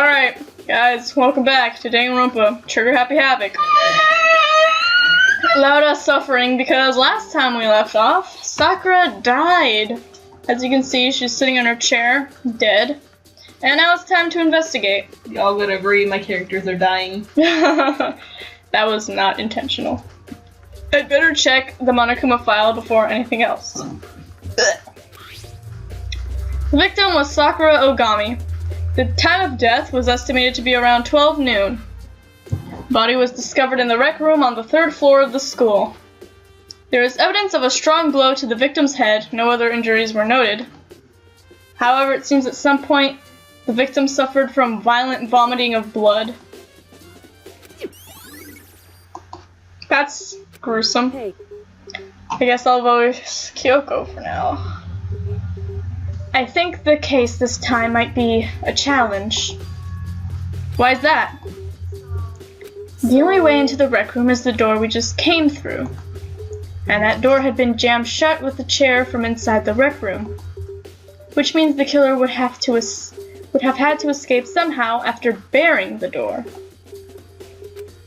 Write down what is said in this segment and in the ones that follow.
Alright, guys, welcome back to Danganronpa, Trigger Happy Havoc. Allowed us suffering because last time we left off, Sakura died. As you can see, she's sitting in her chair, dead. And now it's time to investigate. Y'all would agree my characters are dying. That was not intentional. I'd better check the Monokuma file before anything else. The victim was Sakura Ogami. The time of death was estimated to be around 12 noon. Body was discovered in the rec room on the 3rd floor of the school. There is evidence of a strong blow to the victim's head. No other injuries were noted. However, it seems at some point the victim suffered from violent vomiting of blood. That's gruesome. Hey. I guess I'll vote Kyoko for now. I think the case this time might be a challenge. Why is that? The only way into the rec room is the door we just came through. And that door had been jammed shut with a chair from inside the rec room. Which means the killer would have had to escape somehow after barring the door.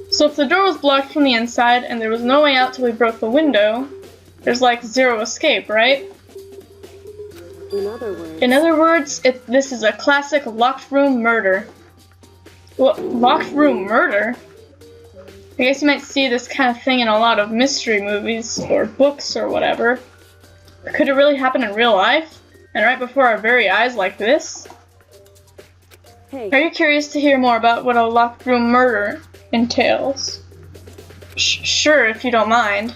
So if the door was blocked from the inside and there was no way out till we broke the window, there's like zero escape, right? In other words, this is a classic locked room murder. Well, locked room murder? I guess you might see this kind of thing in a lot of mystery movies or books or whatever. Could it really happen in real life? And right before our very eyes like this? hey, Are you curious to hear more about what a locked room murder entails? Sure, if you don't mind.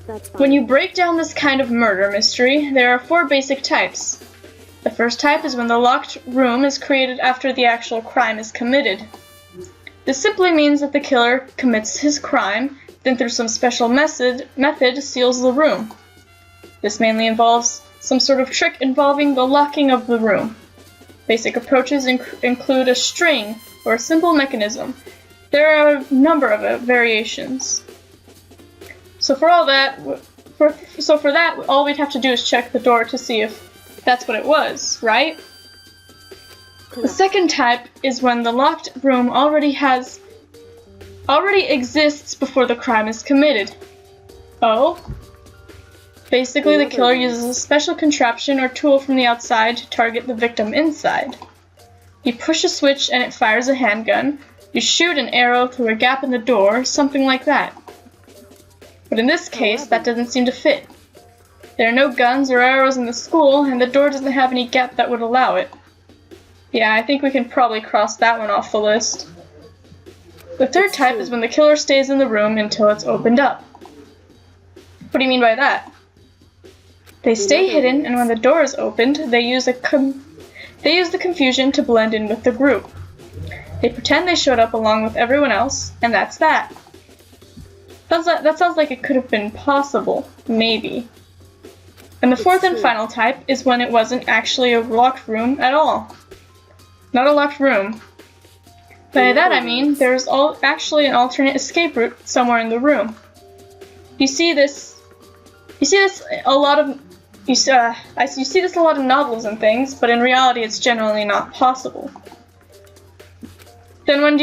that's fine. When you break down this kind of murder mystery, there are 4 basic types. The first type is when the locked room is created after the actual crime is committed. This simply means that the killer commits his crime, then through some special method seals the room. This mainly involves some sort of trick involving the locking of the room. Basic approaches include a string or a simple mechanism. There are a number of variations. So for that, all we'd have to do is check the door to see if that's what it was, right? The Correct. second type is when the locked room already exists before the crime is committed. Oh? Basically, the killer uses a special contraption or tool from the outside to target the victim inside. You push a switch and it fires a handgun. You shoot an arrow through a gap in the door, something like that. But in this case, that doesn't seem to fit. There are no guns or arrows in the school, and the door doesn't have any gap that would allow it. Yeah, I think we can probably cross that one off the list. The third type is when the killer stays in the room until it's opened up. What do you mean by that? They stay hidden, and when the door is opened, they use the confusion to blend in with the group. They pretend they showed up along with everyone else, and that's that. That sounds like it could have been possible, maybe. And the fourth and final type is when it wasn't actually a locked room at all. Not a locked room. By that I mean there's actually an alternate escape route somewhere in the room. You see this a lot of novels and things, but in reality it's generally not possible. Then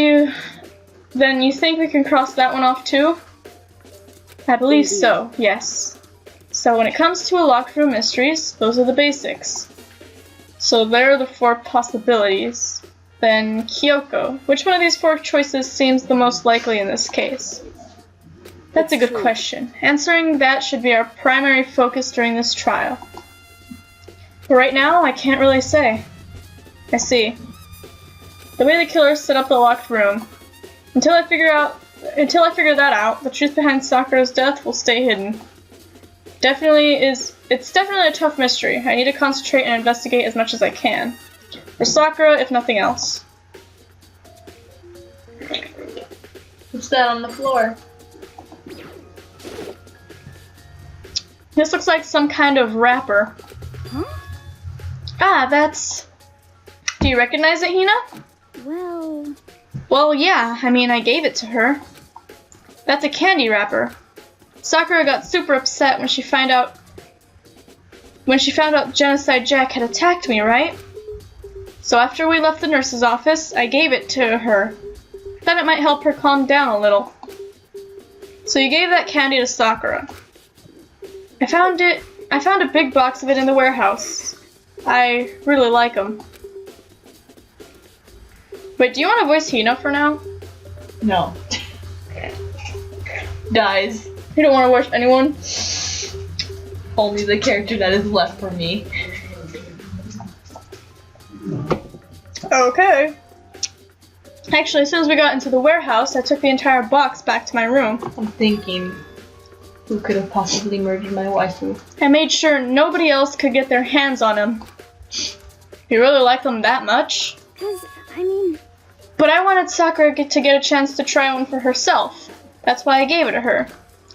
you think we can cross that one off too? I believe so, yes. So when it comes to a locked room mysteries, those are the basics. So there are the 4 possibilities. Then Kyoko, which one of these 4 choices seems the most likely in this case? That's a good question. Answering that should be our primary focus during this trial. But right now, I can't really say. I see. The way the killer set up the locked room. Until I figure that out, the truth behind Sakura's death will stay hidden. It's definitely a tough mystery. I need to concentrate and investigate as much as I can. For Sakura, if nothing else. What's that on the floor? This looks like some kind of wrapper. Huh? Ah, that's... Do you recognize it, Hina? Well, yeah, I mean, I gave it to her. That's a candy wrapper. Sakura got super upset when she found out Genocide Jack had attacked me, right? So after we left the nurse's office, I gave it to her. Thought it might help her calm down a little. So you gave that candy to Sakura. I found a big box of it in the warehouse. I really like them. Wait, do you want to voice Hina for now? No. Dies. You don't want to voice anyone? Only the character that is left for me. Okay. Actually, as soon as we got into the warehouse, I took the entire box back to my room. I'm thinking, who could have possibly murdered my waifu? I made sure nobody else could get their hands on him. You really like them that much? 'Cause, I mean... But I wanted Sakura to get a chance to try one for herself. That's why I gave it to her.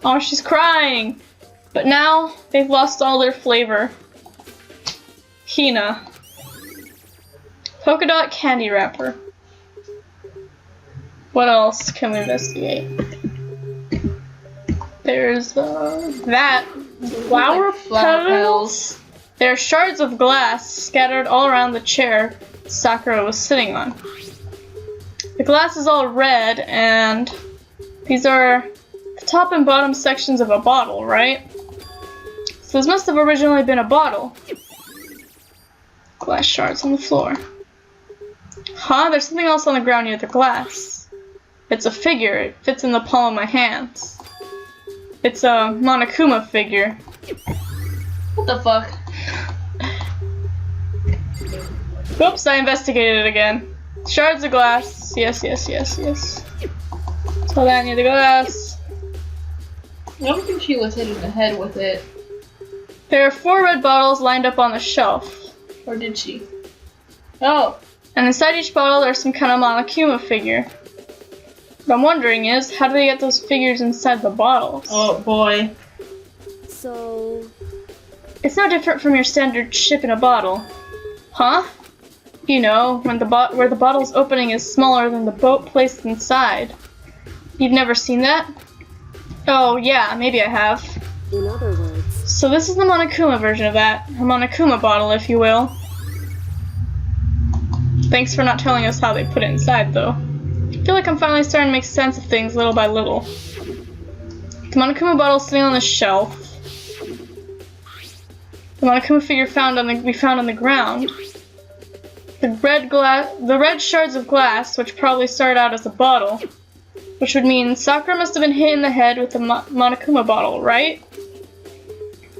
Oh, she's crying. But now, they've lost all their flavor. Hina. Polka dot candy wrapper. What else can we investigate? There's that. Flower petals. There are shards of glass scattered all around the chair Sakura was sitting on. The glass is all red, and these are the top and bottom sections of a bottle, right? So this must have originally been a bottle. Glass shards on the floor. Huh? There's something else on the ground near the glass. It's a figure. It fits in the palm of my hands. It's a Monokuma figure. What the fuck? Oops, I investigated it again. Shards of glass. Yes. So that near the glass. I don't think she was hitting the head with it. There are 4 red bottles lined up on the shelf. Or did she? Oh. And inside each bottle there's some kind of Monokuma figure. What I'm wondering is, how do they get those figures inside the bottles? Oh boy. So... It's no different from your standard ship in a bottle. Huh? You know, when where the bottle's opening is smaller than the boat placed inside. You've never seen that? Oh yeah, maybe I have. In other words... So this is the Monokuma version of that. A Monokuma bottle, if you will. Thanks for not telling us how they put it inside, though. I feel like I'm finally starting to make sense of things little by little. The Monokuma bottle sitting on the shelf. The Monokuma figure we found on the ground. The red shards of glass, which probably started out as a bottle. Which would mean Sakura must have been hit in the head with the Monokuma bottle, right?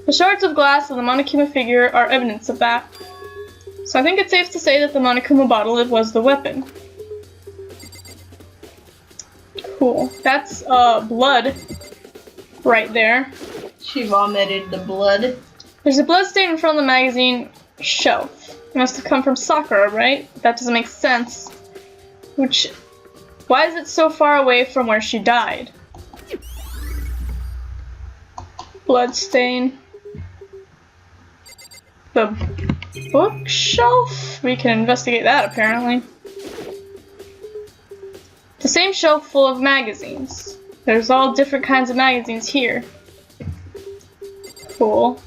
The shards of glass and the Monokuma figure are evidence of that. So I think it's safe to say that the Monokuma bottle was the weapon. Cool. That's blood right there. She vomited the blood. There's a blood stain in front of the magazine shelf. It must have come from Sakura, right? That doesn't make sense. Why is it so far away from where she died? Blood stain. The bookshelf? We can investigate that, apparently. The same shelf full of magazines. There's all different kinds of magazines here. Cool.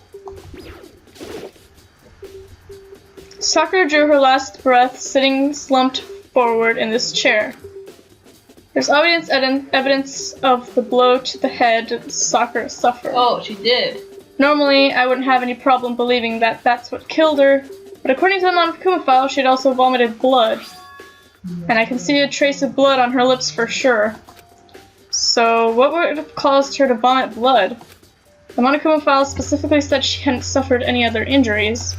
Sakura drew her last breath sitting slumped forward in this chair. There's evidence of the blow to the head Sakura suffered. Oh, she did. Normally, I wouldn't have any problem believing that that's what killed her, but according to the Monokuma file, she'd also vomited blood. And I can see a trace of blood on her lips for sure. So, what would have caused her to vomit blood? The Monokuma file specifically said she hadn't suffered any other injuries.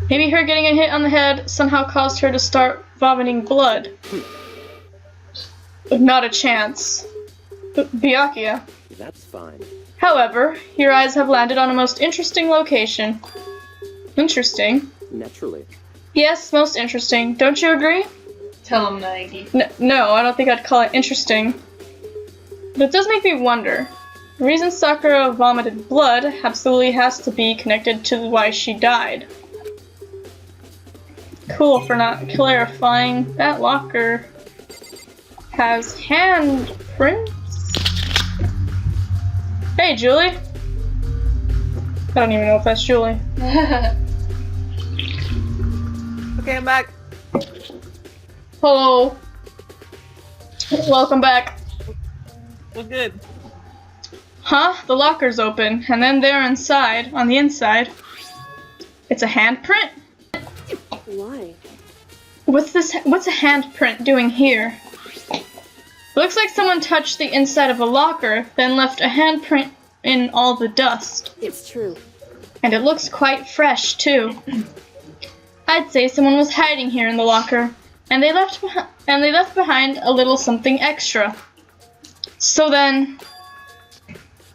Maybe her getting a hit on the head somehow caused her to start vomiting blood. But not a chance. Byakuya. That's fine. However, your eyes have landed on a most interesting location. Interesting? Naturally. Yes, most interesting. Don't you agree? Tell him, Naegi. No, I don't think I'd call it interesting. But it does make me wonder. The reason Sakura vomited blood absolutely has to be connected to why she died. Cool for not clarifying. That locker has handprints. Hey, Julie. don't even know if that's Julie. Okay, I'm back. Hello. Welcome back. Well, good. Huh? The locker's open, and then there inside, on the inside, it's a handprint? Why? What's a handprint doing here? It looks like someone touched the inside of a locker, then left a handprint in all the dust. It's true. And it looks quite fresh, too. I'd say someone was hiding here in the locker, and they left behind a little something extra. So then,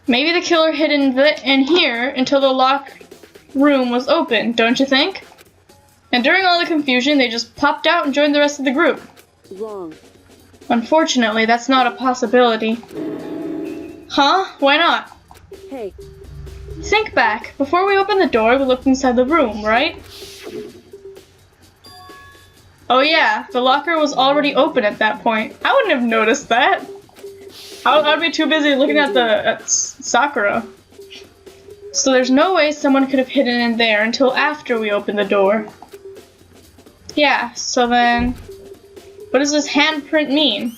maybe the killer hid in here until the lock room was open, don't you think? And during all the confusion, they just popped out and joined the rest of the group. Wrong. Unfortunately, that's not a possibility. Huh? Why not? Hey, Think back. Before we opened the door, we looked inside the room, right? Oh yeah, the locker was already open at that point. I wouldn't have noticed that. I'd be too busy looking at Sakura. So there's no way someone could have hidden in there until after we opened the door. Yeah, so then, what does this handprint mean?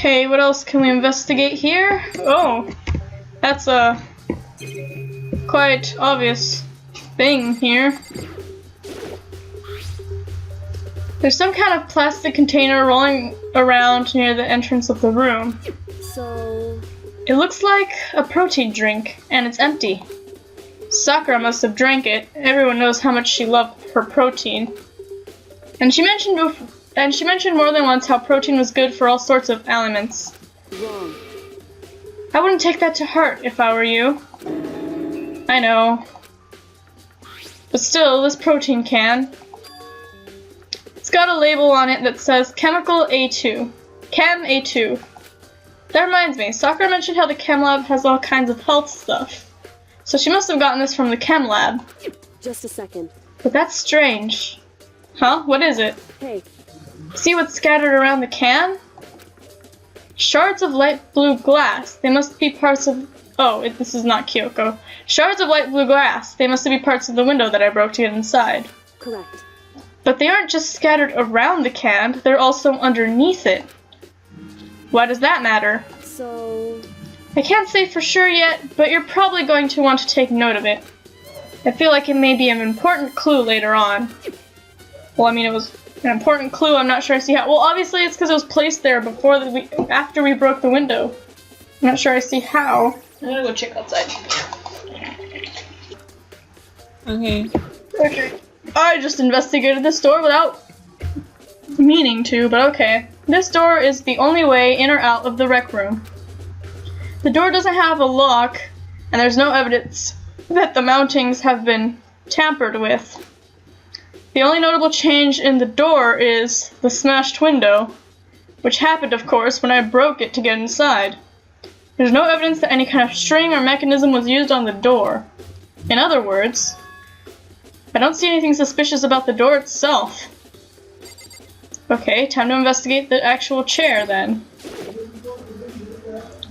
Okay, what else can we investigate here? Oh, that's a quite obvious thing here. There's some kind of plastic container rolling around near the entrance of the room. so... It looks like a protein drink, and it's empty. Sakura must have drank it. Everyone knows how much she loved her protein. And she mentioned more than once how protein was good for all sorts of ailments. Wrong. I wouldn't take that to heart if I were you. I know. But still, this protein can. It's got a label on it that says Chemical A2. Chem A2. That reminds me, Sakura mentioned how the chem lab has all kinds of health stuff. So she must have gotten this from the chem lab. Just a second. But that's strange. Huh? What is it? Hey, See what's scattered around the can? Shards of light blue glass. They must be parts of... Oh, this is not Kyoko. Shards of light blue glass. They must be parts of the window that I broke to get inside. correct. But they aren't just scattered around the can, they're also underneath it. Why does that matter? So... I can't say for sure yet, but you're probably going to want to take note of it. I feel like it may be an important clue later on. Well, I mean, it was an important clue, I'm not sure I see how. Well, obviously it's because it was placed there after we broke the window. I'm not sure I see how. I'm gonna go check outside. Okay. Okay. I just investigated this door without meaning to, but okay. This door is the only way in or out of the rec room. The door doesn't have a lock, and there's no evidence that the mountings have been tampered with. The only notable change in the door is the smashed window, which happened, of course, when I broke it to get inside. There's no evidence that any kind of string or mechanism was used on the door. In other words, I don't see anything suspicious about the door itself. Okay, time to investigate the actual chair then.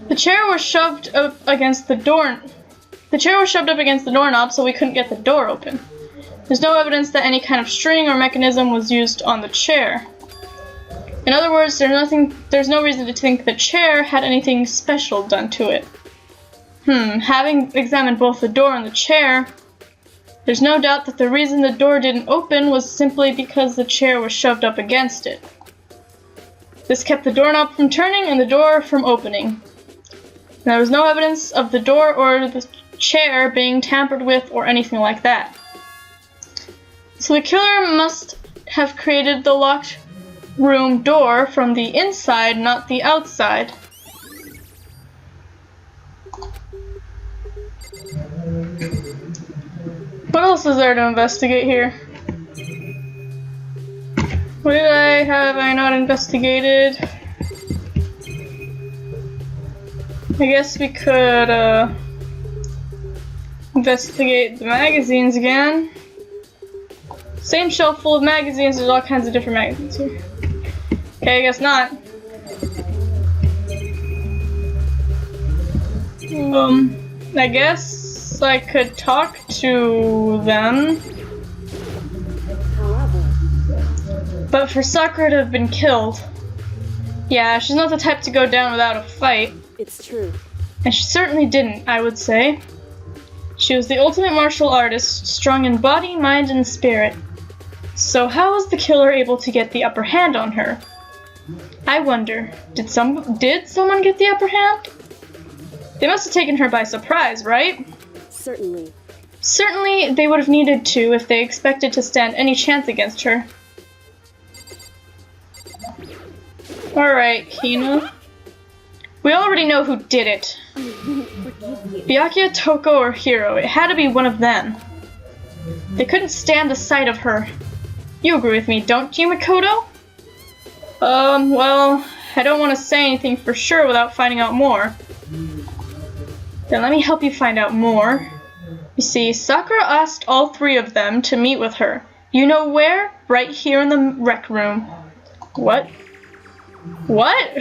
The chair was shoved up against the door. The chair was shoved up against the doorknob so we couldn't get the door open. There's no evidence that any kind of string or mechanism was used on the chair. In other words, there's no reason to think the chair had anything special done to it. Having examined both the door and the chair, there's no doubt that the reason the door didn't open was simply because the chair was shoved up against it. This kept the doorknob from turning and the door from opening. There was no evidence of the door or the chair being tampered with or anything like that. So the killer must have created the locked room door from the inside, not the outside. What else is there to investigate here? What have I not investigated? I guess we could investigate the magazines again. Same shelf full of magazines, there's all kinds of different magazines here. Okay, I guess not. I guess I could talk to them. However, But for Sakura to have been killed. Yeah, she's not the type to go down without a fight. it's true. And she certainly didn't, I would say. She was the ultimate martial artist, strong in body, mind, and spirit. So how was the killer able to get the upper hand on her? I wonder, did someone get the upper hand? They must have taken her by surprise, right? Certainly. Certainly, they would have needed to if they expected to stand any chance against her. Alright, Hina. We already know who did it. Byakuya, Toko, or Hiro. It had to be one of them. They couldn't stand the sight of her. You agree with me, don't you, Makoto? Well, I don't want to say anything for sure without finding out more. Then let me help you find out more. You see, Sakura asked all three of them to meet with her. You know where? Right here in the rec room. What? What?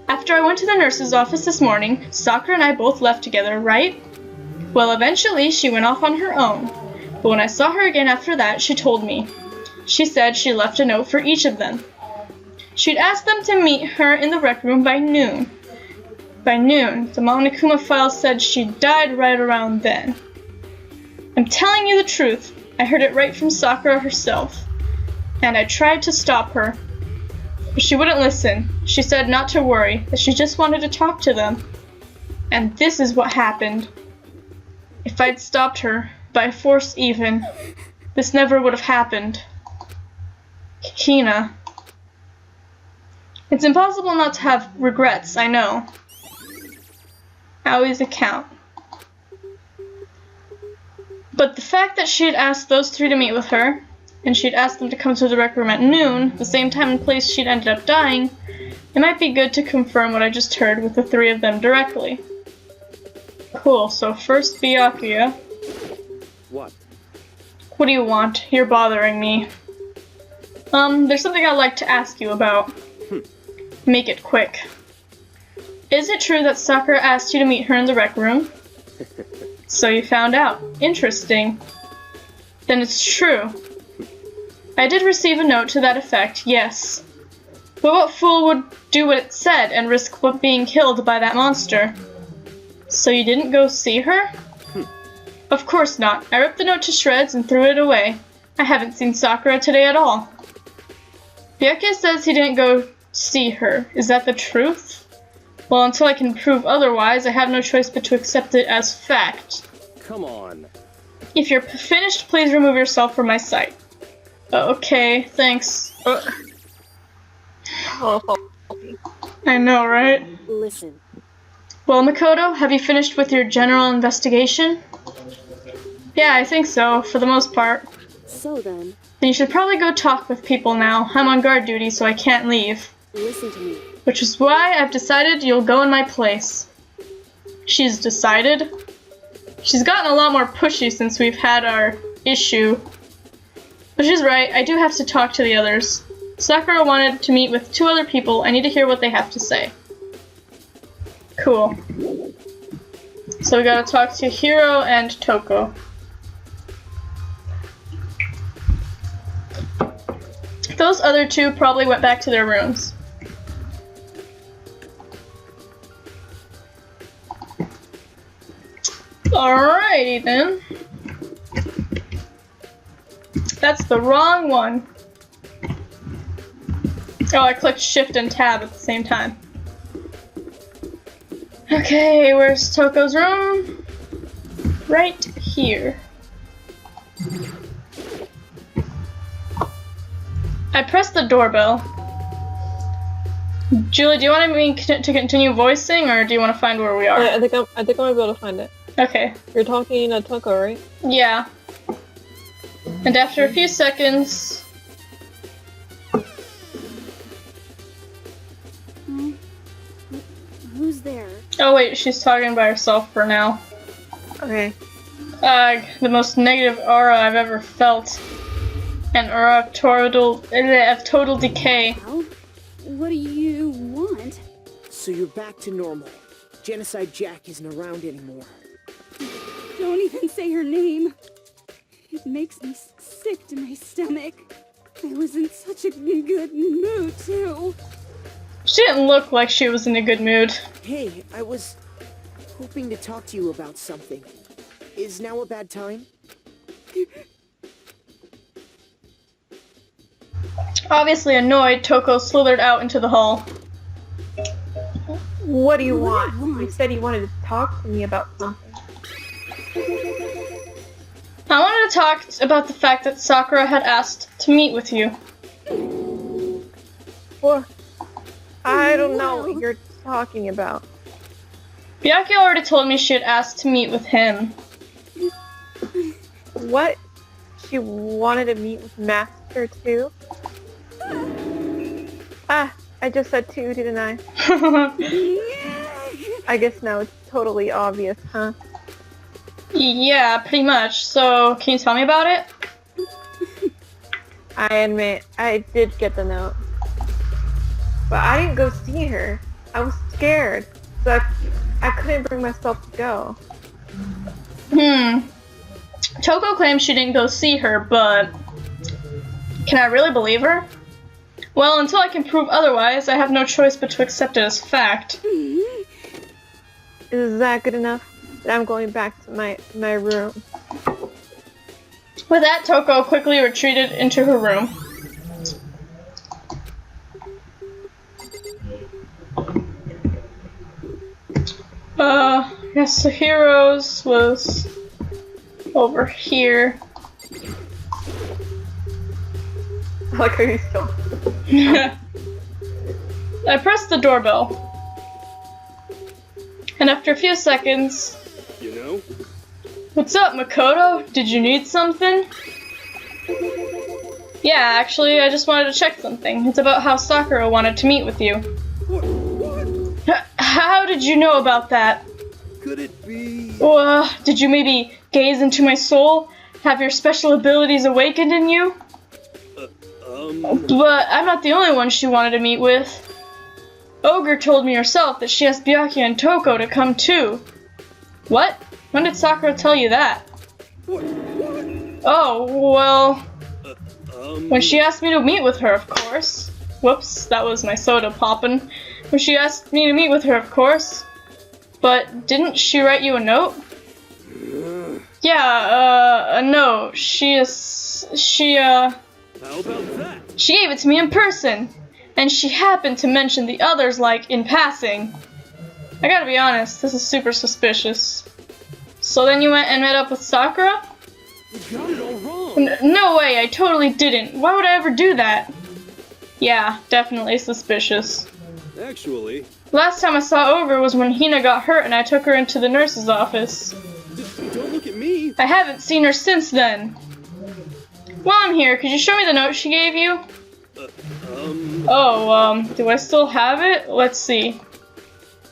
After I went to the nurse's office this morning, Sakura and I both left together, right? Well, eventually she went off on her own. But when I saw her again after that, she told me. She said she left a note for each of them. She'd asked them to meet her in the rec room by noon. By noon, the Monokuma file said she died right around then. I'm telling you the truth. I heard it right from Sakura herself. And I tried to stop her. But she wouldn't listen. She said not to worry, that she just wanted to talk to them. And this is what happened. If I'd stopped her, by force even, this never would have happened. Hina. It's impossible not to have regrets, I know. Aoi's account. But the fact that she had asked those three to meet with her, and she'd asked them to come to the rec room at noon, the same time and place she'd ended up dying, it might be good to confirm what I just heard with the three of them directly. Cool, so first Byakuya. What? What do you want? You're bothering me. There's something I'd like to ask you about. Make it quick. Is it true that Sakura asked you to meet her in the rec room? So you found out. Interesting. Then it's true. I did receive a note to that effect, yes. But what fool would do what it said and risk being killed by that monster? So you didn't go see her? Of course not. I ripped the note to shreds and threw it away. I haven't seen Sakura today at all. Byakuya says he didn't go see her. Is that the truth? Well, until I can prove otherwise, I have no choice but to accept it as fact. Come on. If you're finished, please remove yourself from my sight. Okay, thanks. I know, right? Listen. Well, Makoto, have you finished with your general investigation? Yeah, I think so, for the most part. So then, Then you should probably go talk with people now. I'm on guard duty, so I can't leave. listen to me. Which is why I've decided you'll go in my place. She's decided? She's gotten a lot more pushy since we've had our issue. But she's right, I do have to talk to the others. Sakura wanted to meet with two other people. I need to hear what they have to say. Cool. So we gotta talk to Hiro and Toko. Those other two probably went back to their rooms. Alrighty then. That's the wrong one. Oh, I clicked Shift and Tab at the same time. Okay, where's Toko's room? Right here. I pressed the doorbell. Julie, do you want me to continue voicing, or do you want to find where we are? I think I might be able to find it. Okay. You're talking to Toko, right? Yeah. And after a few seconds... Who's there? Oh wait, she's talking by herself for now. Okay. The most negative aura I've ever felt. An aura of total decay. Well, what do you want? So you're back to normal. Genocide Jack isn't around anymore. Don't even say her name. It makes me sick to my stomach. I was in such a good mood, too. She didn't look like she was in a good mood. Hey, I was hoping to talk to you about something. Is now a bad time? Obviously annoyed, Toko slithered out into the hall. What do you What do want? you want? You said you wanted to talk to me about something. I wanted to talk about the fact that Sakura had asked to meet with you. Well, I don't know Wow. what you're talking about. Byakuya already told me she had asked to meet with him. What? She wanted to meet with Master too? Ah, I just said two, didn't I? I guess now it's totally obvious, huh? Yeah, pretty much. So, can you tell me about it? I admit, I did get the note. But I didn't go see her. I was scared, so I couldn't bring myself to go. Toko claims she didn't go see her, but can I really believe her? Well, until I can prove otherwise, I have no choice but to accept it as fact. Is that good enough? Then I'm going back to my room. With that, Toko quickly retreated into her room. Yes, the heroes was over here. I like how you still. I pressed the doorbell. And after a few seconds, You know? "What's up, Makoto? Did you need something?" "Yeah, actually, I just wanted to check something. It's about how Sakura wanted to meet with you." What? How did you know about that?" Could it be? Did you maybe gaze into my soul? Have your special abilities awakened in you?" "But I'm not the only one she wanted to meet with. Ogre told me herself that she asked Byakuya and Toko to come too." "What? When did Sakura tell you that?" What? "Oh, well, when Um, she asked me to meet with her, of course." Whoops, that was my soda popping. "When she asked me to meet with her, of course. But didn't she write you a note?" "Yeah, a note. How about that? She gave it to me in person. And she happened to mention the others, like, in passing. I gotta be honest, this is super suspicious." "So then you went and met up with Sakura?" You got it all wrong. No way, I totally didn't. Why would I ever do that?" "Yeah, definitely suspicious. Actually, Last time I saw Ogre was when Hina got hurt and I took her into the nurse's office. don't look at me. I haven't seen her since then. While I'm here, could you show me the note she gave you?" Do I still have it? Let's see."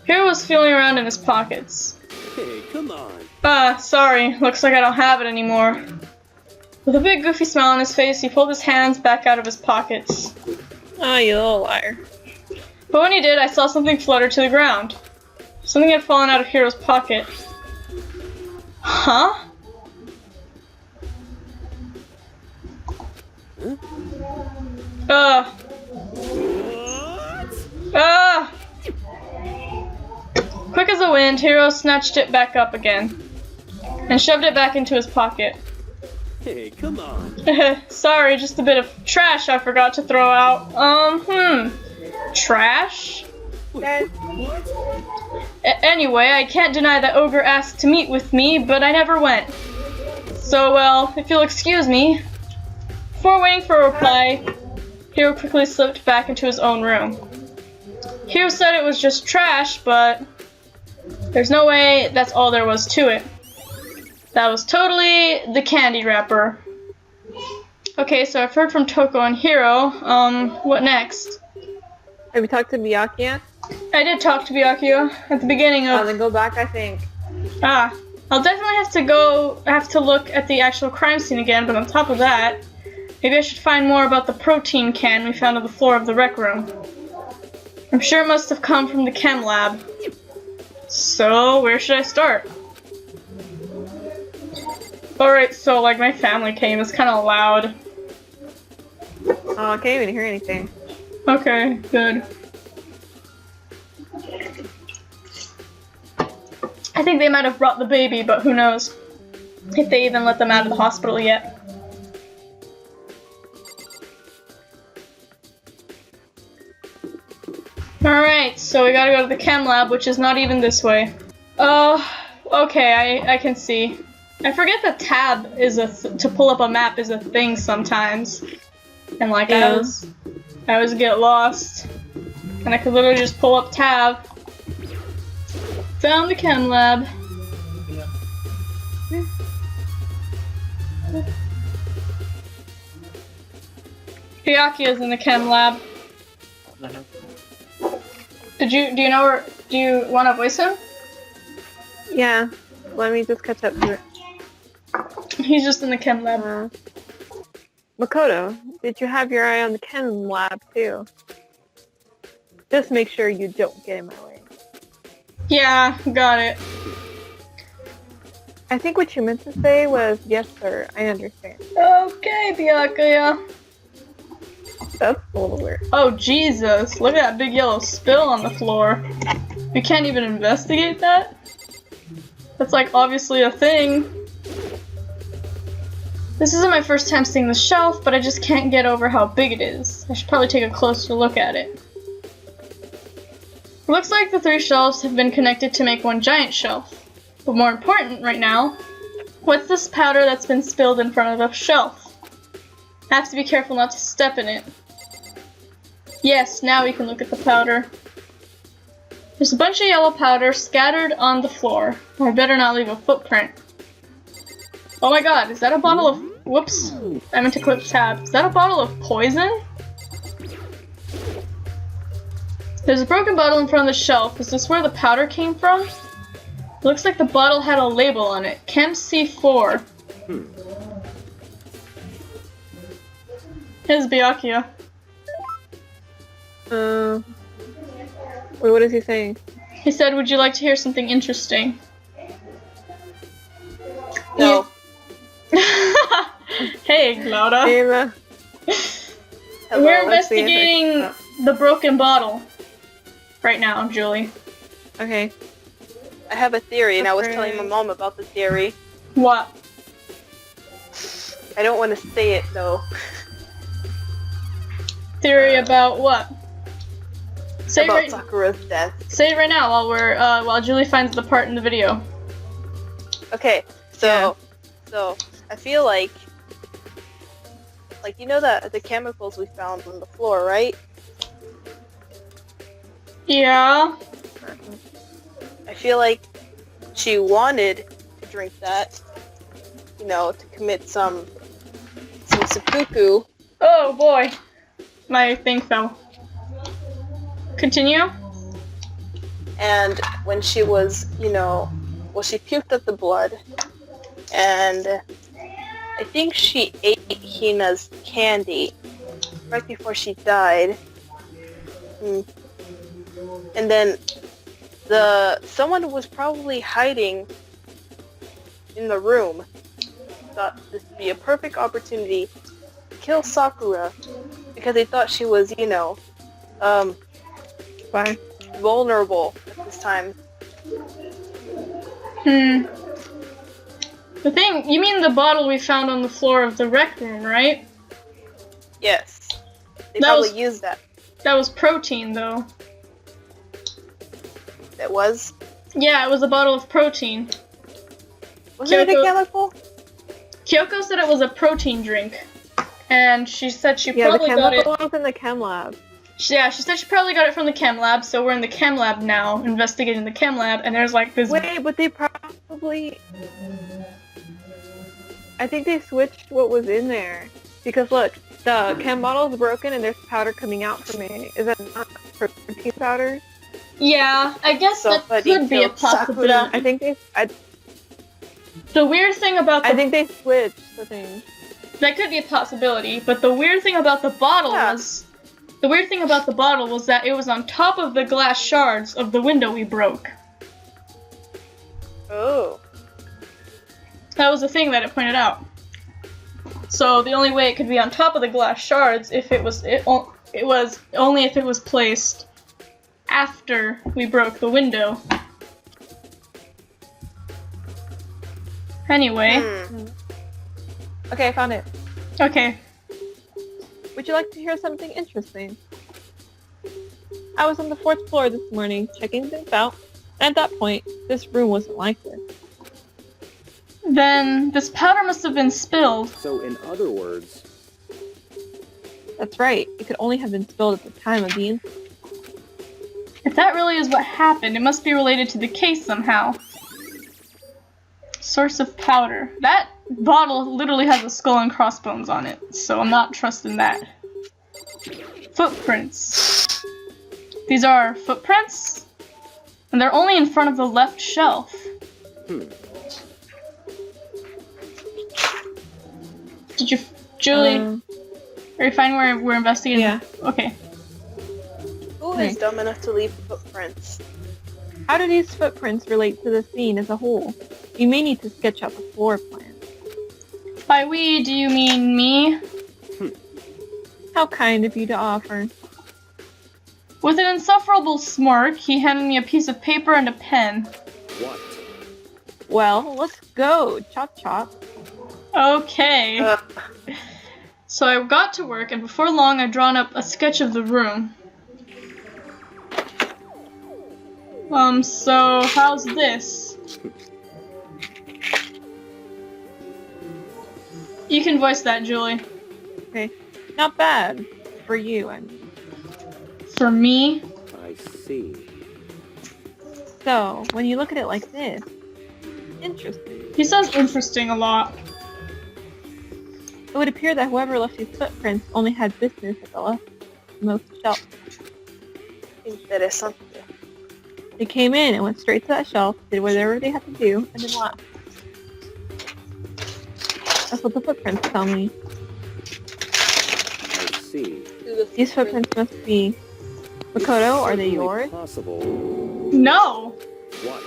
Hiro was feeling around in his pockets. Hey, come on. Sorry. Looks like I don't have it anymore." With a big goofy smile on his face, he pulled his hands back out of his pockets. Oh, you little liar. But when he did, I saw something flutter to the ground. Something had fallen out of Hiro's pocket. Huh? Quick as a wind, Hiro snatched it back up again and shoved it back into his pocket. Hey, come on. Sorry, just a bit of trash I forgot to throw out. Trash? Anyway, I can't deny that Ogre asked to meet with me, but I never went. So, well, if you'll excuse me. Before waiting for a reply, Hiro quickly slipped back into his own room. Hiro said it was just trash, but there's no way that's all there was to it. That was totally the candy wrapper. Okay, so I've heard from Toko and Hiro. What next? Have you talked to Byakuya? I did talk to Byakuya at the beginning of... Then go back, I think. I'll definitely have to look at the actual crime scene again, but on top of that, maybe I should find more about the protein can we found on the floor of the rec room. I'm sure it must have come from the chem lab. So, where should I start? Alright, so, like, my family came. It's kind of loud. Oh, I can't even hear anything. Okay, good. I think they might have brought the baby, but who knows if they even let them out of the hospital yet. Alright, so we gotta go to the chem lab, which is not even this way. Okay, I can see. I forget that tab is to pull up a map is a thing sometimes. And like, Yeah. I always get lost. And I could literally just pull up tab. Found the chem lab. Hyakuya's in the chem lab. Do you know where, do you want to voice him? Yeah. Let me just catch up to it. He's just in the chem lab. Makoto, did you have your eye on the chem lab too? Just make sure you don't get in my way. Yeah, got it. I think what you meant to say was, yes sir, I understand. Okay, Hyakuya. That's a little weird. Oh Jesus, look at that big yellow spill on the floor. We can't even investigate that? That's like obviously a thing. This isn't my first time seeing the shelf, but I just can't get over how big it is. I should probably take a closer look at it. It looks like the 3 shelves have been connected to make one giant shelf. But more important right now, what's this powder that's been spilled in front of the shelf? I have to be careful not to step in it. Yes, now we can look at the powder. There's a bunch of yellow powder scattered on the floor. I better not leave a footprint. Oh my god, is that a bottle of... Whoops, I meant to click tab. Is that a bottle of poison? There's a broken bottle in front of the shelf. Is this where the powder came from? Looks like the bottle had a label on it. Chem C4. Here's Byakuya. Wait, what is he saying? He said, would you like to hear something interesting? No. Hey, Glauda. Hello, We're let's see if I investigating can- the broken bottle right now, Julie. Okay. I have a theory, and I was Okay. telling my mom about the theory. What? I don't want to say it, though. Theory about what? Say about it right, Sakura's death. say it right now while Julie finds the part in the video. Okay, so I feel like you know the chemicals we found on the floor, right? Yeah. I feel like she wanted to drink that, you know, to commit some seppuku. Oh boy. My thing fell. Continue. And when she was, you know, well, she puked up the blood, and I think she ate Hina's candy right before she died. And then someone was probably hiding in the room. Thought this would be a perfect opportunity to kill Sakura because they thought she was, you know, Bye. vulnerable at this time. The thing, you mean the bottle we found on the floor of the rec room, right? Yes. They That probably was- used that. That was protein, though. That was. Yeah, it was a bottle of protein. Was it a Kyoko- chemical? Kyoko said it was a protein drink. And she said she Yeah, the probably got it. chemical was in the chem lab. Yeah, she said she probably got it from the chem lab, so we're in the chem lab now, investigating the chem lab, and there's like this... Wait, but they probably... I think they switched what was in there. Because look, the chem bottle is broken and there's powder coming out from it. Is that not protein powder? Yeah, I guess that Somebody could be a killed Sakura. possibility. I think The weird thing about the... I think they switched the thing. That could be a possibility, but the weird thing about the bottle Yeah. was... The weird thing about the bottle was that it was on top of the glass shards of the window we broke. Oh. That was the thing that it pointed out. So the only way it could be on top of the glass shards if it was only if it was placed after we broke the window. Anyway. Okay, I found it. Okay. Would you like to hear something interesting? I was on the 4th floor this morning, checking things out, and at that point, this room wasn't like this. Then this powder must have been spilled. So in other words, That's right, it could only have been spilled at the time of the incident. If that really is what happened, it must be related to the case somehow. Source of powder. That bottle literally has a skull and crossbones on it, so I'm not trusting that. Footprints. These are footprints, and they're only in front of the left shelf. Did you, Julie? Are you fine where we're investigating? Yeah. Okay. Who is dumb enough to leave footprints? How do these footprints relate to the scene as a whole? You may need to sketch out the floor plan. By we, do you mean me? How kind of you to offer. With an insufferable smirk, he handed me a piece of paper and a pen. what? Well, let's go. Chop chop. Okay. So I got to work, and before long I'd drawn up a sketch of the room. So how's this? You can voice that, Julie. Okay. Not bad. For you, I mean. For me? I see. So, when you look at it like this, interesting. He says interesting a lot. It would appear that whoever left these footprints only had business at the leftmost shelf. Interesante. They came in and went straight to that shelf, did whatever they had to do, and then left. That's what the footprints tell me. I see. These footprints must be... Makoto, are they yours? Possible. No! What?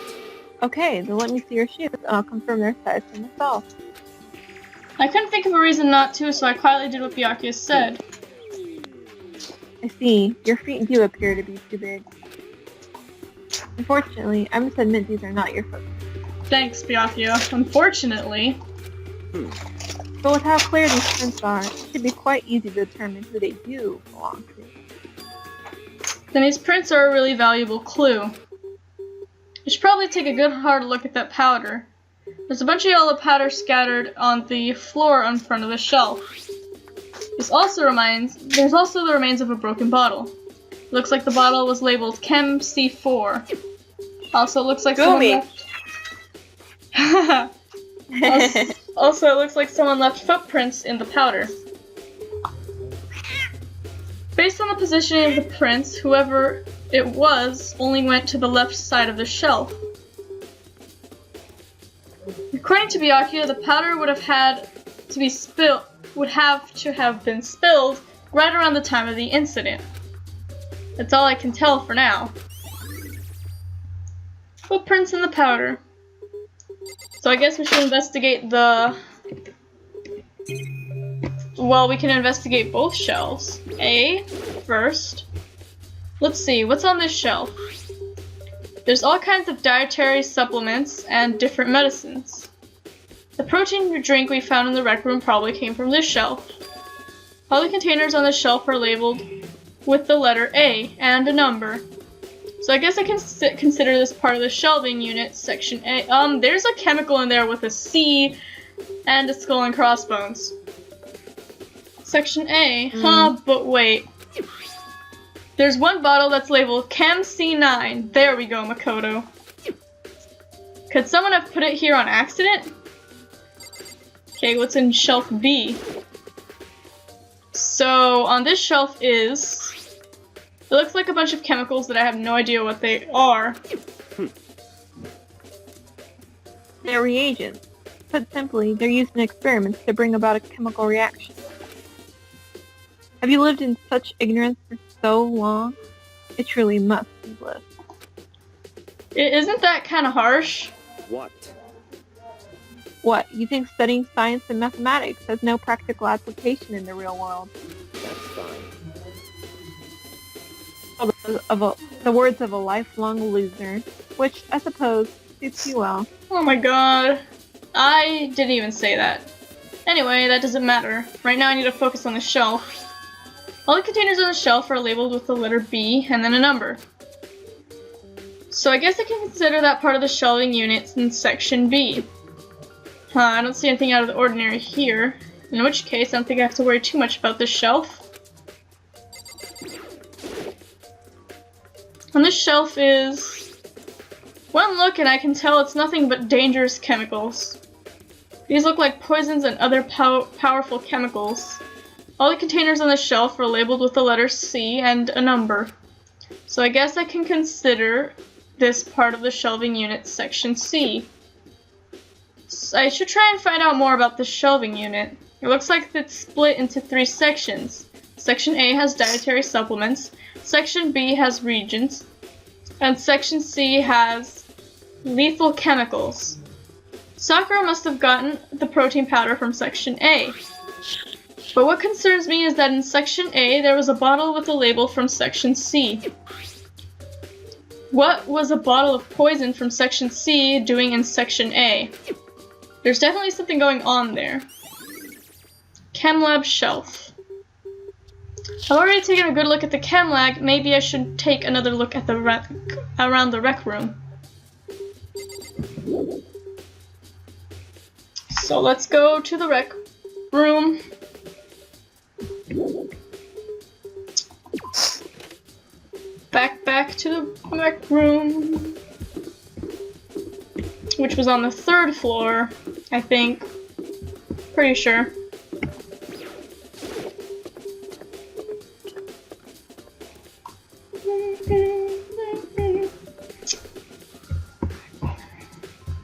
Okay, then let me see your shoes, and I'll confirm their size for myself. I couldn't think of a reason not to, so I quietly did what Byakuya said. I see. Your feet do appear to be too big. Unfortunately, I must admit these are not your footprints. Thanks, Byakuya. Unfortunately. But with how clear these prints are, it should be quite easy to determine who they do belong to. Then these prints are a really valuable clue. You should probably take a good hard look at that powder. There's a bunch of yellow powder scattered on the floor in front of the shelf. There's also the remains of a broken bottle. Looks like the bottle was labeled Chem C4. Also looks like someone left... Also, it looks like someone left footprints in the powder. Based on the positioning of the prints, whoever it was only went to the left side of the shelf. According to Byakuya, the powder would have to have been spilled right around the time of the incident. That's all I can tell for now. Footprints in the powder. So I guess we should investigate the... Well, we can investigate both shelves. A, first. Let's see, what's on this shelf? There's all kinds of dietary supplements and different medicines. The protein drink we found in the rec room probably came from this shelf. All the containers on the shelf are labeled with the letter A and a number. So I guess I can consider this part of the shelving unit, section A. There's a chemical in there with a C and a skull and crossbones. Section A, but wait. There's one bottle that's labeled Chem C9. There we go, Makoto. Could someone have put it here on accident? Okay, what's in shelf B? So, on this shelf is... It looks like a bunch of chemicals that I have no idea what they are. They're reagents. Put simply, they're used in experiments to bring about a chemical reaction. Have you lived in such ignorance for so long? It truly must be bliss. Isn't that kind of harsh? What? What, you think studying science and mathematics has no practical application in the real world? That's fine. The words of a lifelong loser, which, I suppose, suits you well. Oh my god. I didn't even say that. Anyway, that doesn't matter. Right now I need to focus on the shelf. All the containers on the shelf are labeled with the letter B and then a number. So I guess I can consider that part of the shelving unit in section B. I don't see anything out of the ordinary here, in which case I don't think I have to worry too much about this shelf. On this shelf is... one look and I can tell it's nothing but dangerous chemicals. These look like poisons and other powerful chemicals. All the containers on the shelf are labeled with the letter C and a number. So I guess I can consider this part of the shelving unit section C. So I should try and find out more about the shelving unit. It looks like it's split into 3 sections. Section A has dietary supplements, Section B has reagents, and Section C has lethal chemicals. Sakura must have gotten the protein powder from Section A. But what concerns me is that in Section A there was a bottle with a label from Section C. What was a bottle of poison from Section C doing in Section A? There's definitely something going on there. Chem lab shelf. I've already taken a good look at the chem lab. Maybe I should take another look at the around the rec room. So let's go to the rec room. Back to the rec room, which was on the 3rd floor, I think. Pretty sure.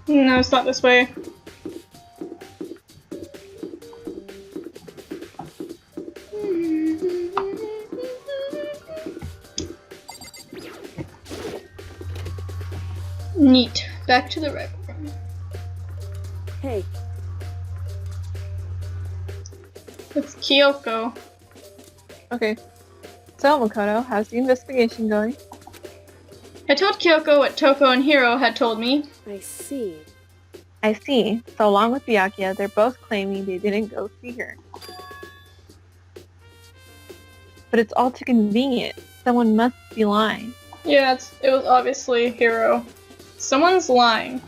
No, it's not this way. Neat. Back to the rec room. Hey, It's Kyoko. Okay. So, Makoto, how's the investigation going? I told Kyoko what Toko and Hiro had told me. I see. I see. So along with Byakuya, they're both claiming they didn't go see her. But it's all too convenient. Someone must be lying. Yeah, it was obviously Hiro. Someone's lying.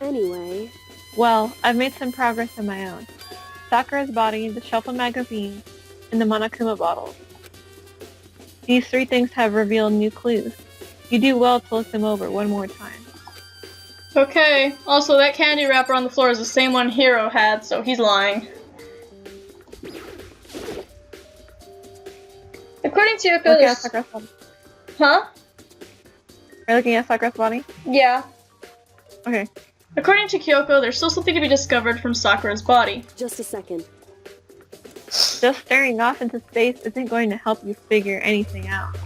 Anyway, Well, I've made some progress on my own. Sakura's body, the shelf of magazines, and the Monokuma bottles. These 3 things have revealed new clues. You do well to look them over one more time. Okay, also that candy wrapper on the floor is the same one Hiro had, so he's lying. According to Yoko, Looking at Sakura's body. Huh? Are you looking at Sakura's body? Yeah. Okay. According to Kyoko, there's still something to be discovered from Sakura's body. just a second. Just staring off into space isn't going to help you figure anything out.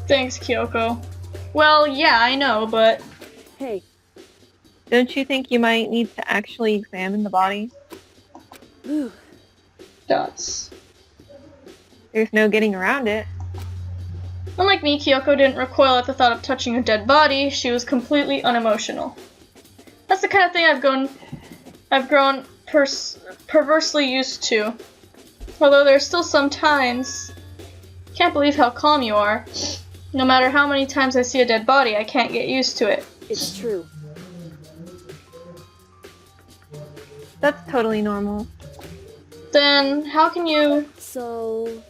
Thanks, Kyoko. Well, yeah, I know, but... Hey, Don't you think you might need to actually examine the body? whew, Dots. There's no getting around it. Unlike me, Kyoko didn't recoil at the thought of touching a dead body. She was completely unemotional. That's the kind of thing I've grown perversely used to. Although there's still some times... Can't believe how calm you are. No matter how many times I see a dead body, I can't get used to it. it's true. That's totally normal. Then, how can you... So,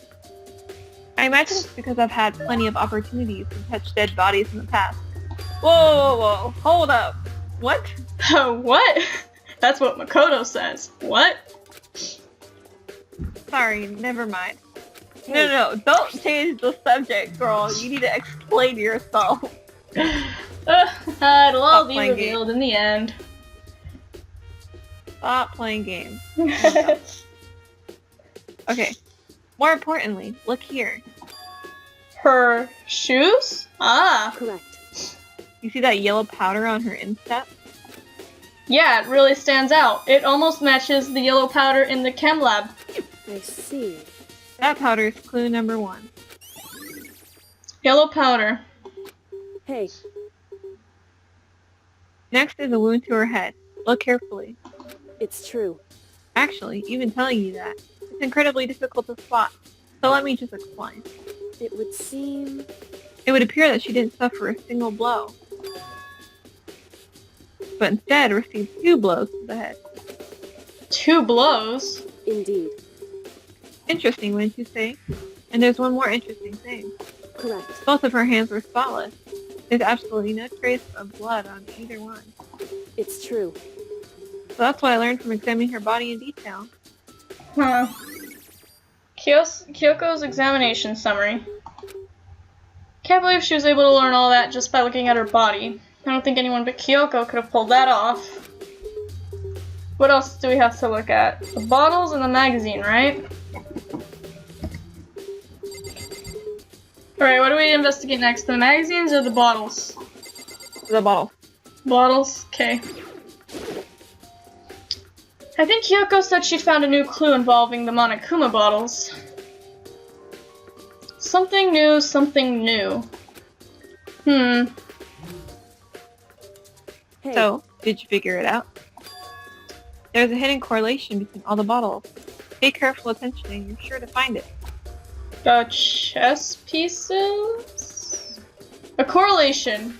I imagine it's because I've had plenty of opportunities to touch dead bodies in the past. Whoa, hold up. What? What? That's what Makoto says. What? Sorry, never mind. No, don't change the subject, girl. You need to explain yourself. It'll all Stop be playing revealed in the end. Stop playing games. Okay. More importantly, look here. Her shoes? Ah. correct. You see that yellow powder on her instep? Yeah, it really stands out. It almost matches the yellow powder in the chem lab. I see. That powder is clue number 1. Yellow powder. Hey, Next is a wound to her head. Look carefully. it's true. Actually, even telling you that, it's incredibly difficult to spot. So let me just explain. It would seem... It would appear that she didn't suffer a single blow, but instead received 2 blows to the head. 2 blows? Indeed. Interesting, wouldn't you say? And there's one more interesting thing. Correct. Both of her hands were spotless. There's absolutely no trace of blood on either one. It's true. So that's what I learned from examining her body in detail. Huh. Kyoko's examination summary. Can't believe she was able to learn all that just by looking at her body. I don't think anyone but Kyoko could have pulled that off. What else do we have to look at? The bottles and the magazine, right? Alright, what do we investigate next? The magazines or the bottles? The bottle. Bottles? Okay. I think Kyoko said she found a new clue involving the Monokuma bottles. Something new, something new. Hey, So, did you figure it out? There's a hidden correlation between all the bottles. Pay careful attention and you're sure to find it. The chess pieces? A correlation.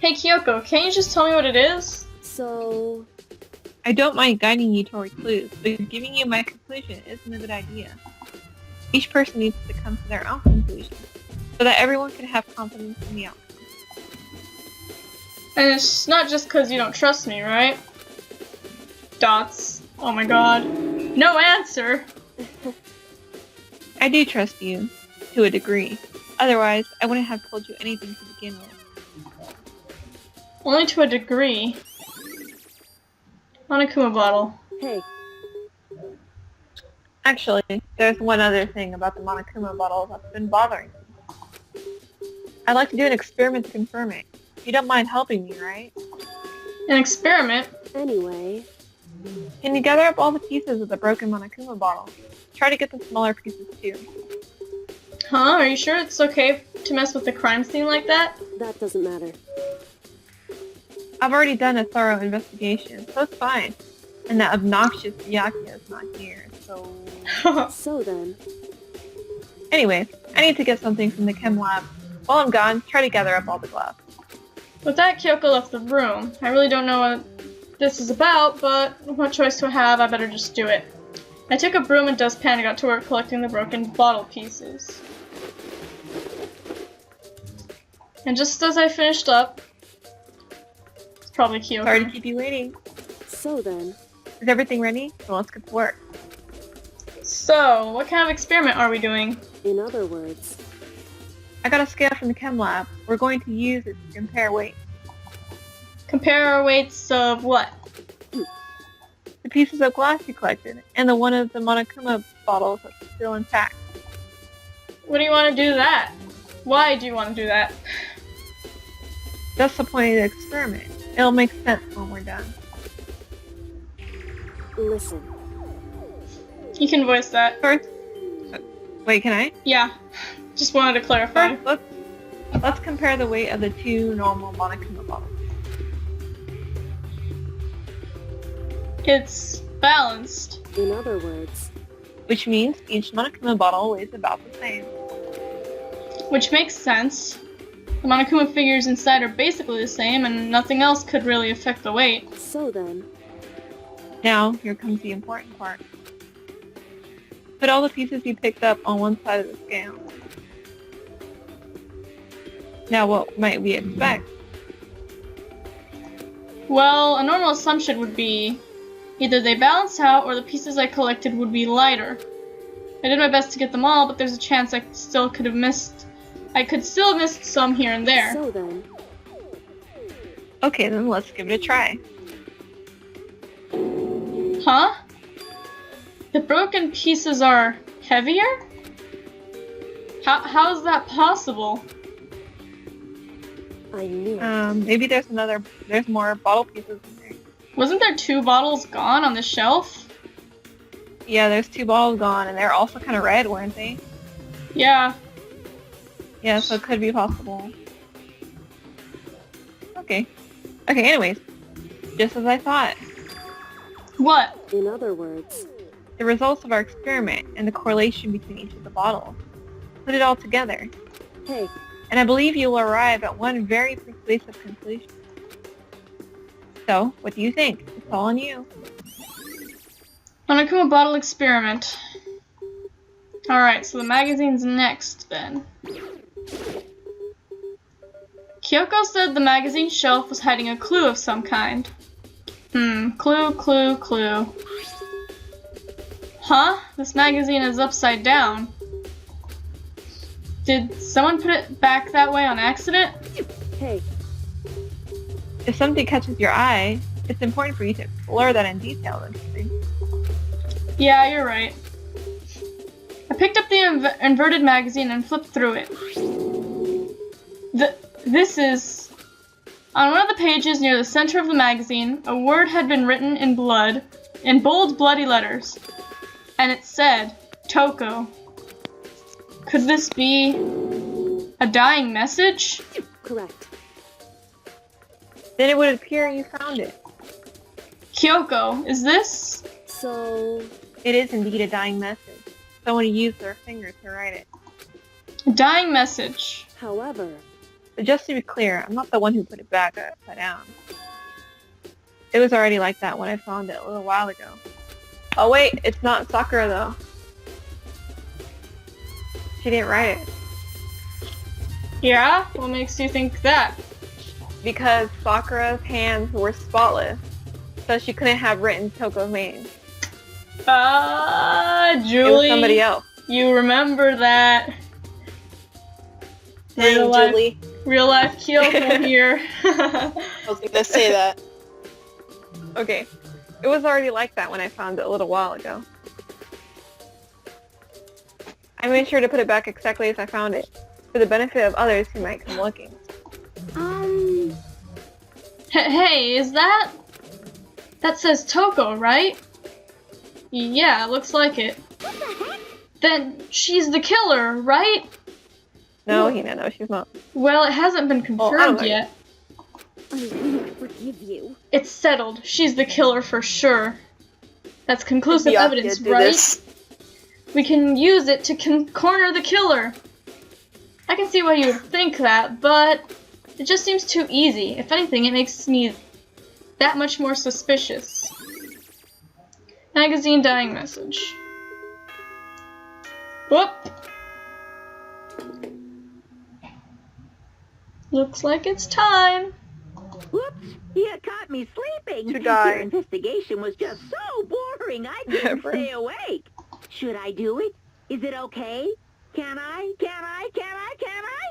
Hey Kyoko, can't you just tell me what it is? so... I don't mind guiding you toward clues, but giving you my conclusion isn't a good idea. Each person needs to come to their own conclusion, so that everyone can have confidence in the outcome. And it's not just because you don't trust me, right? Dots. Oh my god. No answer! I do trust you, to a degree. Otherwise, I wouldn't have told you anything to begin with. Only to a degree. Monokuma bottle. Hey, Actually, there's one other thing about the Monokuma bottle that's been bothering me. I'd like to do an experiment to confirm it. You don't mind helping me, right? An experiment? anyway... Can you gather up all the pieces of the broken Monokuma bottle? Try to get the smaller pieces too. Huh? Are you sure it's okay to mess with the crime scene like that? That doesn't matter. I've already done a thorough investigation, so it's fine. And that obnoxious Byakuya is not here, so... So then... Anyway, I need to get something from the chem lab. While I'm gone, try to gather up all the glass. With that, Kyoko left the room. I really don't know what this is about, but what choice do I have? I better just do it. I took a broom and dustpan and got to work collecting the broken bottle pieces. And just as I finished up... It's probably Kyoko. Sorry to keep you waiting. So then... Is everything ready? Well, let's get to work. So, what kind of experiment are we doing? In other words... I got a scale from the chem lab. We're going to use it to compare weight. Compare our weights of what? The pieces of glass you collected, and the one of the Monokuma bottles that's still intact. What do you want to do that? Why do you want to do that? That's the point of the experiment. It'll make sense when we're done. Listen. You can voice that. First, wait, can I? Yeah. Just wanted to clarify. First, let's compare the weight of the 2 normal Monokuma bottles. It's balanced. In other words... Which means each Monokuma bottle weighs about the same. Which makes sense. The Monokuma figures inside are basically the same, and nothing else could really affect the weight. So then... Now, here comes the important part. Put all the pieces you picked up on one side of the scale. Now, what might we expect? Well, a normal assumption would be either they balance out or the pieces I collected would be lighter. I did my best to get them all, but there's a chance I could still have missed some here and there. So then... Okay, then let's give it a try. Huh? The broken pieces are heavier? How is that possible? I knew it. Maybe there's more bottle pieces in there. Wasn't there 2 bottles gone on the shelf? Yeah, there's 2 bottles gone, and they're also kind of red, weren't they? Yeah. Yeah, so it could be possible. Okay. Okay, anyways. Just as I thought. What? In other words, The results of our experiment and the correlation between each of the bottles. Put it all together. hey, And I believe you will arrive at one very persuasive conclusion. So, what do you think? It's all on you. Monokuma bottle experiment. Alright, so the magazine's next then. Kyoko said the magazine shelf was hiding a clue of some kind. Clue. Huh? This magazine is upside down. Did someone put it back that way on accident? hey, If something catches your eye, it's important for you to explore that in detail, don't you think? Yeah, you're right. I picked up the inverted magazine and flipped through it. This is... On one of the pages near the center of the magazine, a word had been written in bold, bloody letters. And it said, Toko. Could this be a dying message? correct. Then it would appear you found it. Kyoko, is this? So, It is indeed a dying message. Someone used their finger to write it. A dying message. however, But just to be clear, I'm not the one who put it back upside down. It was already like that when I found it a little while ago. Oh wait, it's not Sakura though. She didn't write it. Yeah? What makes you think that? Because Sakura's hands were spotless, so she couldn't have written Toko's name. Julie. It was somebody else. You remember that. Dang, Julie. Real life Kyoko here. I was gonna say that. Okay. It was already like that when I found it a little while ago. I made sure to put it back exactly as I found it, for the benefit of others who might come looking. Hey, is that... That says Toko, right? Yeah, looks like it. Then she's the killer, right? No, Hina, no, she's not. Well, it hasn't been confirmed know. yet. I won't forgive you. It's settled. She's the killer for sure. That's conclusive Yeah, evidence, do right? this. We can use it to corner the killer. I can see why you would think that, but it just seems too easy. If anything, it makes me that much more suspicious. Magazine dying message. Whoop. Looks like it's time. Whoops! You caught me sleeping. To die. Your investigation was just so boring I couldn't stay awake. Should I do it? Is it okay? Can I?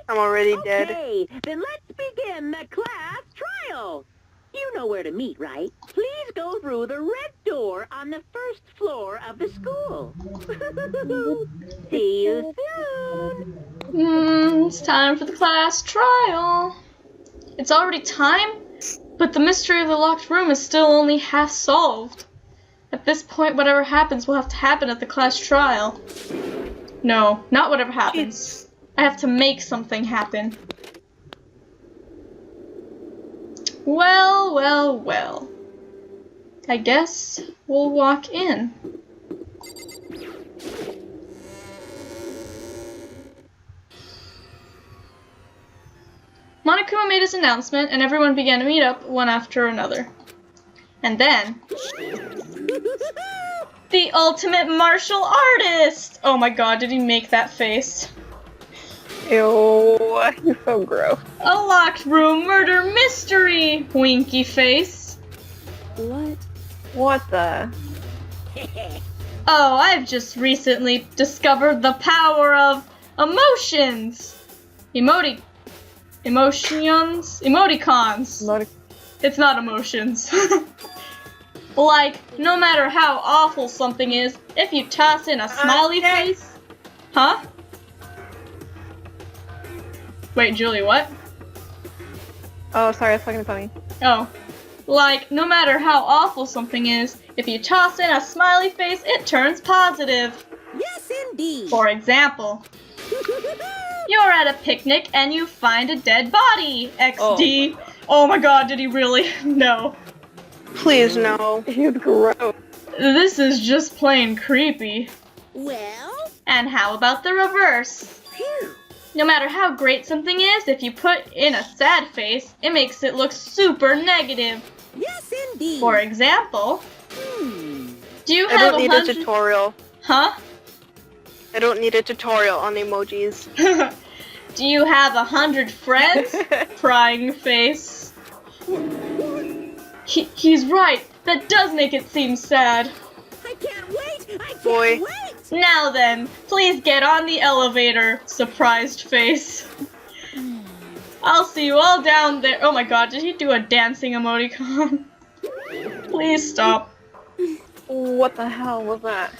I'm already dead. Okay, then let's begin the class trial. You know where to meet, right? Please go through the red door on the first floor of the school. See you soon. It's time for the class trial. It's already time, but the mystery of the locked room is still only half solved. At this point, whatever happens will have to happen at the class trial. No, not whatever happens. I have to make something happen. Well. I guess we'll walk in. Monokuma made his announcement, and everyone began to meet up one after another. And then... the ultimate martial artist! Oh my god, did he make that face? Ew, he's so gross. A locked room murder mystery! Winky face. what? What the? Oh, I've just recently discovered the power of emotions! Emoticons. It's not emotions. Like, no matter how awful something is, if you toss in a smiley face... Huh? Wait, Julie, what? Oh, sorry, I was talking to Tony. Oh. Like, no matter how awful something is, if you toss in a smiley face, it turns positive. Yes, indeed. For example, you're at a picnic and you find a dead body. XD. Oh my god, did he really? No. Please no. He's gross. This is just plain creepy. Well, And how about the reverse? phew. No matter how great something is, if you put in a sad face, it makes it look super negative. Yes, indeed. For example, do you I have don't need a 100... tutorial. Huh? I don't need a tutorial on emojis. Do you have 100 friends? Crying face. He's right. That does make it seem sad. I can't wait. I can't Boy. wait. Now then, please get on the elevator. Surprised face. I'll see you all down there. Oh my god, did he do a dancing emoticon? Please stop. What the hell was that?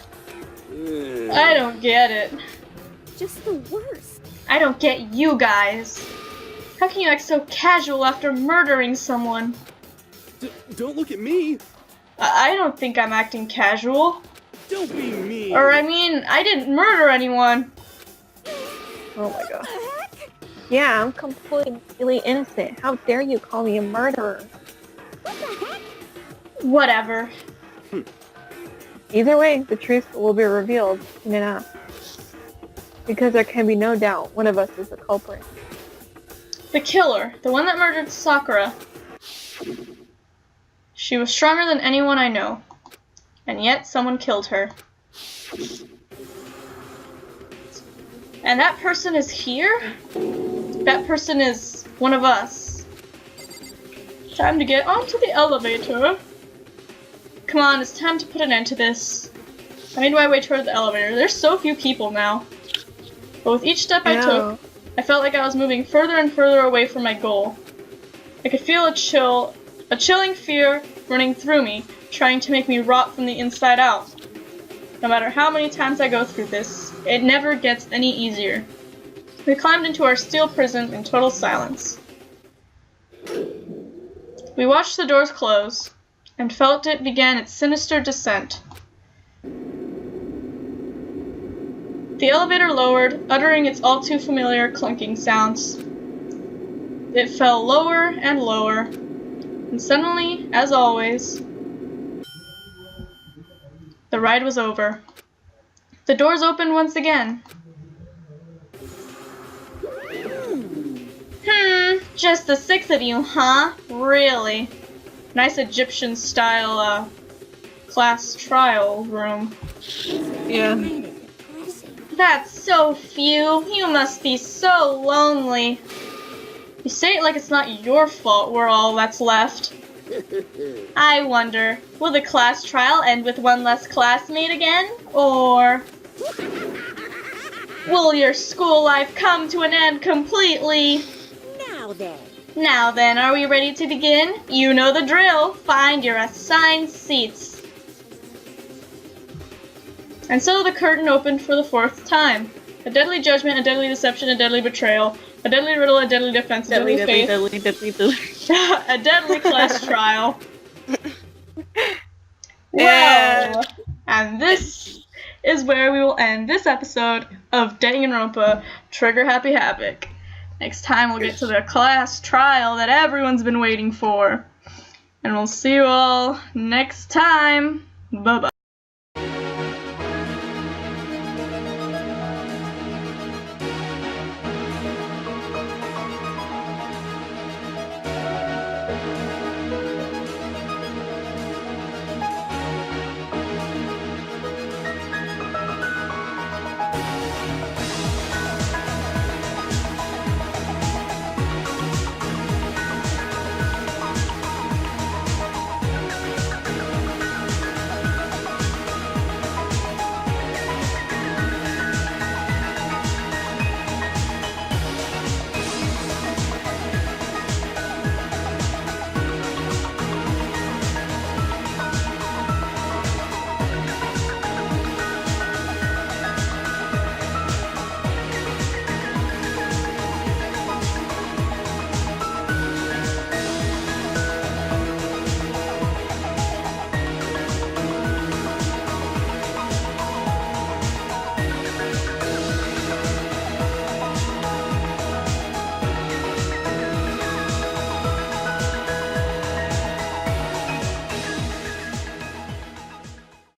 I don't get it. Just the worst. I don't get you guys. How can you act so casual after murdering someone? Don't look at me! I don't think I'm acting casual. Don't be mean! Or I mean, I didn't murder anyone. Oh my god. Yeah, I'm completely innocent. How dare you call me a murderer? Whatever. Either way, the truth will be revealed soon enough. Because there can be no doubt one of us is the culprit. The killer, the one that murdered Sakura. She was stronger than anyone I know. And yet someone killed her. And that person is here? That person is one of us. Time to get onto the elevator. Come on, it's time to put an end to this. I made my way toward the elevator. There's so few people now. But with each step I took, I felt like I was moving further and further away from my goal. I could feel a chilling fear running through me, trying to make me rot from the inside out. No matter how many times I go through this, it never gets any easier. We climbed into our steel prison in total silence. We watched the doors close, and felt it began its sinister descent. The elevator lowered, uttering its all-too-familiar clunking sounds. It fell lower and lower, and suddenly, as always, the ride was over. The doors opened once again. Just the 6 of you, huh? Really? Nice Egyptian-style, class trial room. Yeah. That's so few. You must be so lonely. You say it like it's not your fault we're all that's left. I wonder, will the class trial end with one less classmate again? Or will your school life come to an end completely? Now then, are we ready to begin? You know the drill. Find your assigned seats. And so the curtain opened for the 4th time. A deadly judgment, a deadly deception, a deadly betrayal, a deadly riddle, a deadly defense, a deadly faith, a deadly class trial. Well, and this is where we will end this episode of Danganronpa Trigger Happy Havoc. Next time we'll get to the class trial that everyone's been waiting for. And we'll see you all next time. Bye-bye.